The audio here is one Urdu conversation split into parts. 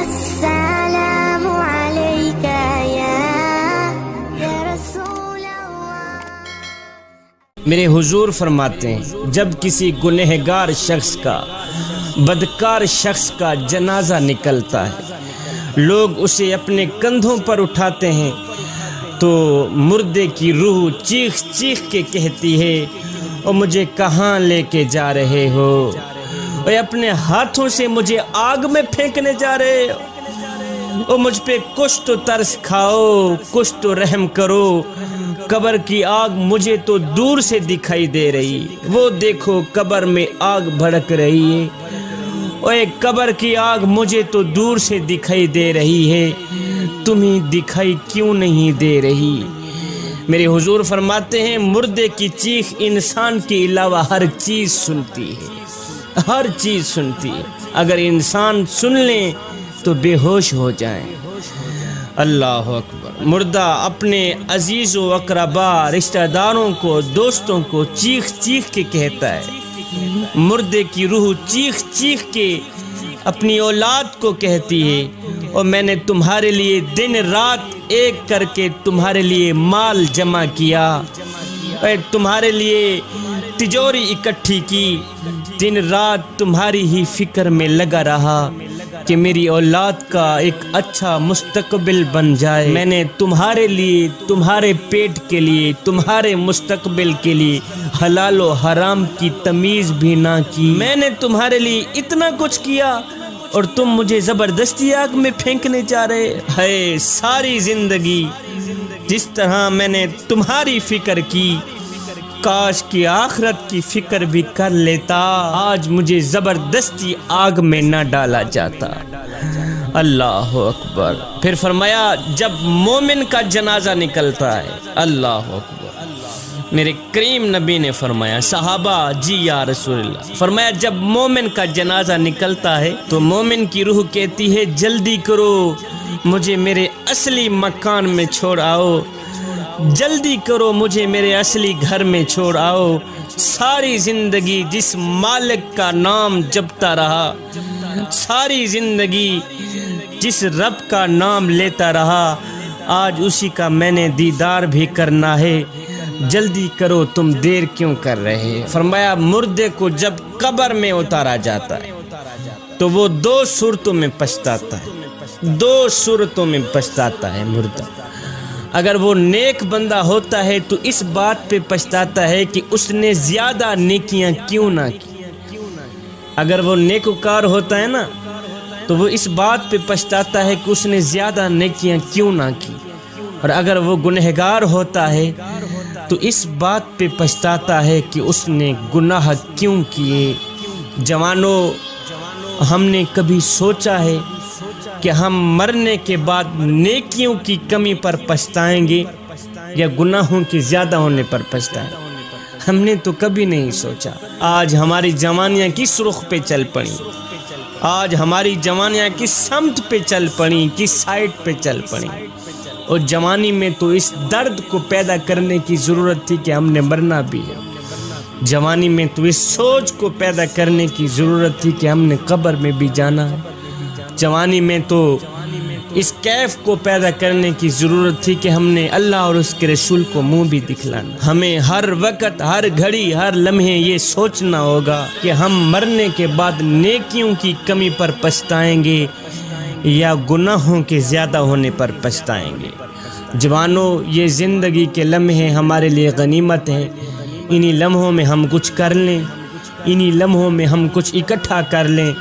السلام عليك يا رسول الله۔ میرے حضور فرماتے ہیں جب کسی گنہگار شخص کا، بدکار شخص کا جنازہ نکلتا ہے، لوگ اسے اپنے کندھوں پر اٹھاتے ہیں تو مردے کی روح چیخ چیخ کے کہتی ہے اور مجھے کہاں لے کے جا رہے ہو، اور اپنے ہاتھوں سے مجھے آگ میں پھینکنے جا رہے ہو، اور مجھ پہ کچھ تو ترس کھاؤ، کچھ تو رحم کرو، قبر کی آگ مجھے تو دور سے دکھائی دے رہی، وہ دیکھو قبر میں آگ بھڑک رہی ہے، اور ایک قبر کی آگ مجھے تو دور سے دکھائی دے رہی ہے، تمہیں دکھائی کیوں نہیں دے رہی؟ میرے حضور فرماتے ہیں مردے کی چیخ انسان کے علاوہ ہر چیز سنتی ہے، ہر چیز سنتی ہے، اگر انسان سن لیں تو بے ہوش ہو جائیں۔ اللہ اکبر۔ مردہ اپنے عزیز و اقربا، رشتہ داروں کو، دوستوں کو چیخ چیخ کے کہتا ہے، مردے کی روح چیخ چیخ کے اپنی اولاد کو کہتی ہے، اور میں نے تمہارے لیے دن رات ایک کر کے تمہارے لیے مال جمع کیا، اور تمہارے لیے تجوری اکٹھی کی، دن رات تمہاری ہی فکر میں لگا رہا کہ میری اولاد کا ایک اچھا مستقبل بن جائے۔ میں نے تمہارے لیے، تمہارے پیٹ کے لیے، تمہارے مستقبل کے لیے حلال و حرام کی تمیز بھی نہ کی۔ میں نے تمہارے لیے اتنا کچھ کیا اور تم مجھے زبردستی آگ میں پھینکنے جا رہے ہے۔ ساری زندگی جس طرح میں نے تمہاری فکر کی، کاش کی آخرت کی فکر بھی کر لیتا، آج مجھے زبردستی آگ میں نہ ڈالا جاتا۔ اللہ اکبر۔ پھر فرمایا جب مومن کا جنازہ نکلتا ہے، اللہ اکبر، میرے کریم نبی نے فرمایا، صحابہ جی یا رسول اللہ، فرمایا جب مومن کا جنازہ نکلتا ہے تو مومن کی روح کہتی ہے جلدی کرو، مجھے میرے اصلی مکان میں چھوڑ آؤ، جلدی کرو مجھے میرے اصلی گھر میں چھوڑ آؤ۔ ساری زندگی جس مالک کا نام جپتا رہا، ساری زندگی جس رب کا نام لیتا رہا، آج اسی کا میں نے دیدار بھی کرنا ہے، جلدی کرو، تم دیر کیوں کر رہے؟ فرمایا مردے کو جب قبر میں اتارا جاتا ہے تو وہ دو صورتوں میں پچھتاتا ہے، دو صورتوں میں پچھتاتا ہے مردہ۔ اگر وہ نیک بندہ ہوتا ہے تو اس بات پہ پچھتاتا ہے کہ اس نے زیادہ نیکیاں کیوں نہ کی، اگر وہ نیکوکار ہوتا ہے نا تو وہ اس بات پہ پچھتاتا ہے کہ اس نے زیادہ نیکیاں کیوں نہ کی، اور اگر وہ گنہگار ہوتا ہے تو اس بات پہ پچھتاتا ہے کہ اس نے گناہ کیوں کیے۔ جوانوں، ہم نے کبھی سوچا ہے کہ ہم مرنے کے بعد نیکیوں کی کمی پر پچھتائیں گے یا گناہوں کے زیادہ ہونے پر پچھتائیں گے؟ ہم نے تو کبھی نہیں سوچا۔ آج ہماری جوانیاں کس رخ پہ چل پڑیں، آج ہماری جوانیاں کس سمت پہ چل پڑیں، کس سائٹ پہ چل پڑیں، اور جوانی میں تو اس درد کو پیدا کرنے کی ضرورت تھی کہ ہم نے مرنا بھی ہے، جوانی میں تو اس سوچ کو پیدا کرنے کی ضرورت تھی کہ ہم نے قبر میں بھی جانا ہے، جوانی میں تو اس کیف کو پیدا کرنے کی ضرورت تھی کہ ہم نے اللہ اور اس کے رسول کو منہ بھی دکھلانا۔ ہمیں ہر وقت، ہر گھڑی، ہر لمحے یہ سوچنا ہوگا کہ ہم مرنے کے بعد نیکیوں کی کمی پر پچھتائیں گے یا گناہوں کے زیادہ ہونے پر پچھتائیں گے۔ جوانوں، یہ زندگی کے لمحے ہمارے لیے غنیمت ہیں، انہی لمحوں میں ہم کچھ کر لیں، انہی لمحوں میں ہم کچھ اکٹھا کر لیں،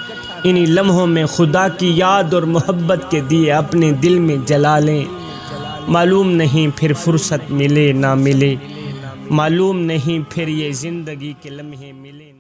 انہی لمحوں میں خدا کی یاد اور محبت کے دیے اپنے دل میں جلا لیں۔ معلوم نہیں پھر فرصت ملے نہ ملے، معلوم نہیں پھر یہ زندگی کے لمحے ملے۔